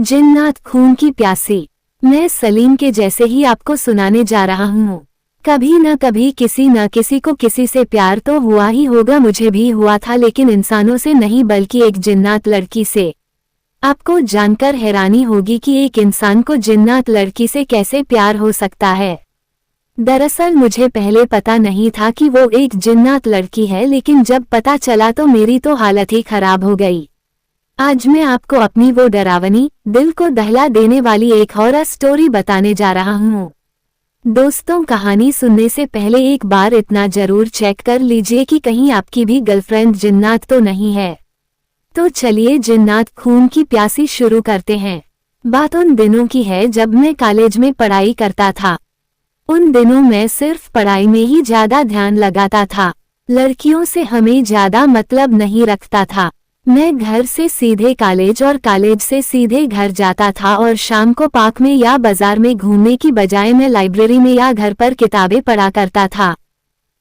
जिन्नात खून की प्यासी। मैं सलीम के जैसे ही आपको सुनाने जा रहा हूँ। कभी न कभी किसी न किसी को किसी से प्यार तो हुआ ही होगा। मुझे भी हुआ था, लेकिन इंसानों से नहीं बल्कि एक जिन्नात लड़की से। आपको जानकर हैरानी होगी कि एक इंसान को जिन्नात लड़की से कैसे प्यार हो सकता है। दरअसल मुझे पहले पता नहीं था कि वो एक जिन्नात लड़की है, लेकिन जब पता चला तो मेरी तो हालत ही खराब हो गई। आज मैं आपको अपनी वो डरावनी, दिल को दहला देने वाली एक हॉरर स्टोरी बताने जा रहा हूँ। दोस्तों, कहानी सुनने से पहले एक बार इतना जरूर चेक कर लीजिए कि कहीं आपकी भी गर्लफ्रेंड जिन्नात तो नहीं है। तो चलिए जिन्नात खून की प्यासी शुरू करते हैं। बात उन दिनों की है जब मैं कॉलेज में पढ़ाई करता था। उन दिनों मैं सिर्फ पढ़ाई में ही ज्यादा ध्यान लगाता था, लड़कियों से हमें ज्यादा मतलब नहीं रखता था। मैं घर से सीधे कॉलेज और कॉलेज से सीधे घर जाता था, और शाम को पार्क में या बाजार में घूमने की बजाय मैं लाइब्रेरी में या घर पर किताबें पढ़ा करता था।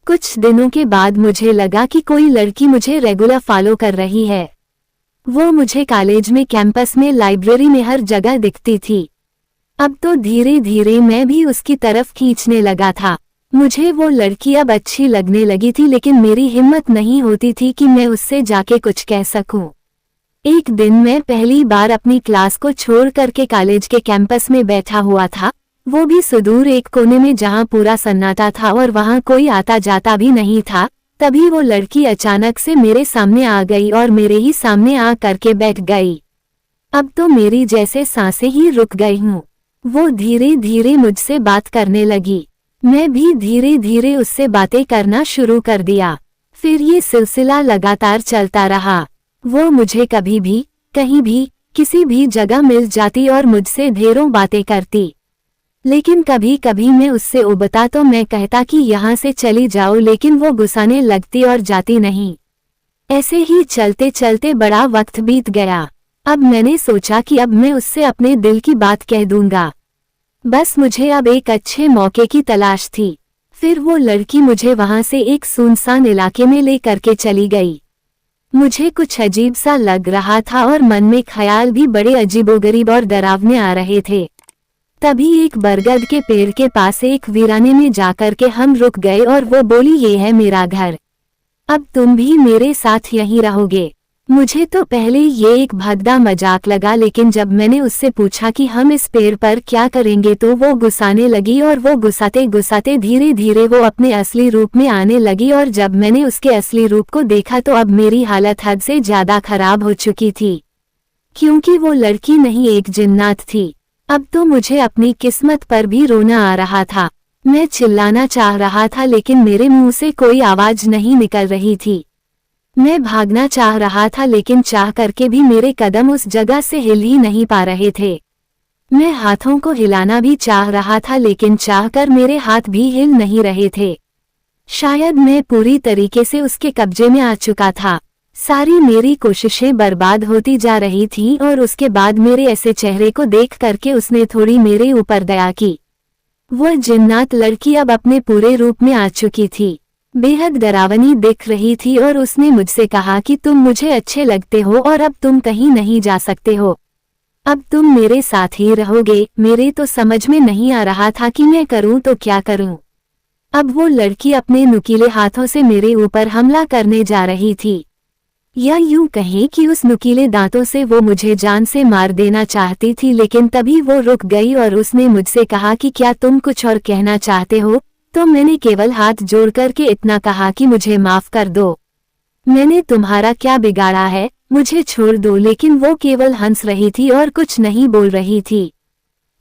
कुछ दिनों के बाद मुझे लगा कि कोई लड़की मुझे रेगुलर फॉलो कर रही है। वो मुझे कॉलेज में, कैंपस में, लाइब्रेरी में, हर जगह दिखती थी। अब तो धीरे धीरे मैं भी उसकी तरफ खींचने लगा था। मुझे वो लड़की अब अच्छी लगने लगी थी, लेकिन मेरी हिम्मत नहीं होती थी कि मैं उससे जाके कुछ कह सकूं। एक दिन मैं पहली बार अपनी क्लास को छोड़ करके कॉलेज के कैंपस में बैठा हुआ था, वो भी सुदूर एक कोने में जहां पूरा सन्नाटा था और वहां कोई आता जाता भी नहीं था। तभी वो लड़की अचानक से मेरे सामने आ गई और मेरे ही सामने आ करके बैठ गई। अब तो मेरी जैसे सांसें ही रुक गई हूँ। वो धीरे धीरे मुझसे बात करने लगी, मैं भी धीरे धीरे उससे बातें करना शुरू कर दिया। फिर ये सिलसिला लगातार चलता रहा। वो मुझे कभी भी, कहीं भी, किसी भी जगह मिल जाती और मुझसे ढेरों बातें करती। लेकिन कभी कभी मैं उससे उबता तो मैं कहता कि यहाँ से चली जाओ, लेकिन वो गुस्साने लगती और जाती नहीं। ऐसे ही चलते चलते बड़ा वक्त बीत गया। अब मैंने सोचा कि अब मैं उससे अपने दिल की बात कह दूंगा। बस मुझे अब एक अच्छे मौके की तलाश थी। फिर वो लड़की मुझे वहां से एक सुनसान इलाके में ले करके चली गई। मुझे कुछ अजीब सा लग रहा था और मन में ख्याल भी बड़े अजीबोगरीब और डरावने आ रहे थे। तभी एक बरगद के पेड़ के पास एक वीराने में जाकर के हम रुक गए और वो बोली, ये है मेरा घर, अब तुम भी मेरे साथ यहीं रहोगे। मुझे तो पहले ये एक भद्दा मजाक लगा, लेकिन जब मैंने उससे पूछा कि हम इस पेड़ पर क्या करेंगे तो वो गुस्साने लगी, और वो गुस्साते गुस्साते धीरे धीरे वो अपने असली रूप में आने लगी। और जब मैंने उसके असली रूप को देखा तो अब मेरी हालत हद से ज्यादा खराब हो चुकी थी, क्योंकि वो लड़की नहीं एक जिन्नात थी। अब तो मुझे अपनी किस्मत पर भी रोना आ रहा था। मैं चिल्लाना चाह रहा था, लेकिन मेरे मुंह से कोई आवाज नहीं निकल रही थी। मैं भागना चाह रहा था, लेकिन चाह करके भी मेरे कदम उस जगह से हिल ही नहीं पा रहे थे। मैं हाथों को हिलाना भी चाह रहा था, लेकिन चाहकर मेरे हाथ भी हिल नहीं रहे थे। शायद मैं पूरी तरीके से उसके कब्जे में आ चुका था। सारी मेरी कोशिशें बर्बाद होती जा रही थीं, और उसके बाद मेरे ऐसे चेहरे को देख करके उसने थोड़ी मेरे ऊपर दया की। वह जिन्नात लड़की अब अपने पूरे रूप में आ चुकी थी, बेहद डरावनी दिख रही थी, और उसने मुझसे कहा कि तुम मुझे अच्छे लगते हो और अब तुम कहीं नहीं जा सकते हो, अब तुम मेरे साथ ही रहोगे। मेरे तो समझ में नहीं आ रहा था कि मैं करूं तो क्या करूं। अब वो लड़की अपने नुकीले हाथों से मेरे ऊपर हमला करने जा रही थी, या यूं कहें कि उस नुकीले दांतों से वो मुझे जान से मार देना चाहती थी। लेकिन तभी वो रुक गई और उसने मुझसे कहा कि क्या तुम कुछ और कहना चाहते हो? तो मैंने केवल हाथ जोड़ करके इतना कहा कि मुझे माफ कर दो, मैंने तुम्हारा क्या बिगाड़ा है, मुझे छोड़ दो। लेकिन वो केवल हंस रही थी और कुछ नहीं बोल रही थी।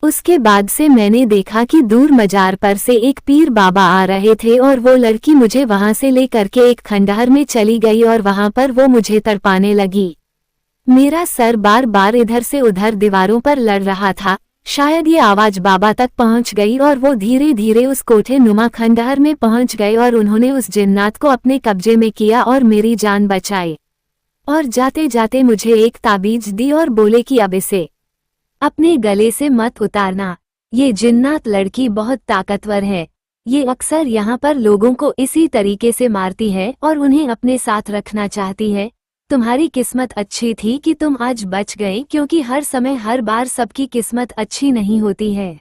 उसके बाद से मैंने देखा कि दूर मजार पर से एक पीर बाबा आ रहे थे, और वो लड़की मुझे वहां से ले करके एक खंडहर में चली गई और वहां पर वो मुझे तड़पाने लगी। मेरा सर बार बार इधर से उधर दीवारों पर लड़ रहा था। शायद ये आवाज बाबा तक पहुंच गई और वो धीरे धीरे उस कोठे नुमा खंडहर में पहुंच गए, और उन्होंने उस जिन्नात को अपने कब्जे में किया और मेरी जान बचाई। और जाते जाते मुझे एक ताबीज दी और बोले कि अब इसे अपने गले से मत उतारना, ये जिन्नात लड़की बहुत ताकतवर है, ये अक्सर यहाँ पर लोगों को इसी तरीके से मारती है और उन्हें अपने साथ रखना चाहती है, तुम्हारी किस्मत अच्छी थी कि तुम आज बच गए, क्योंकि हर समय हर बार सबकी किस्मत अच्छी नहीं होती है।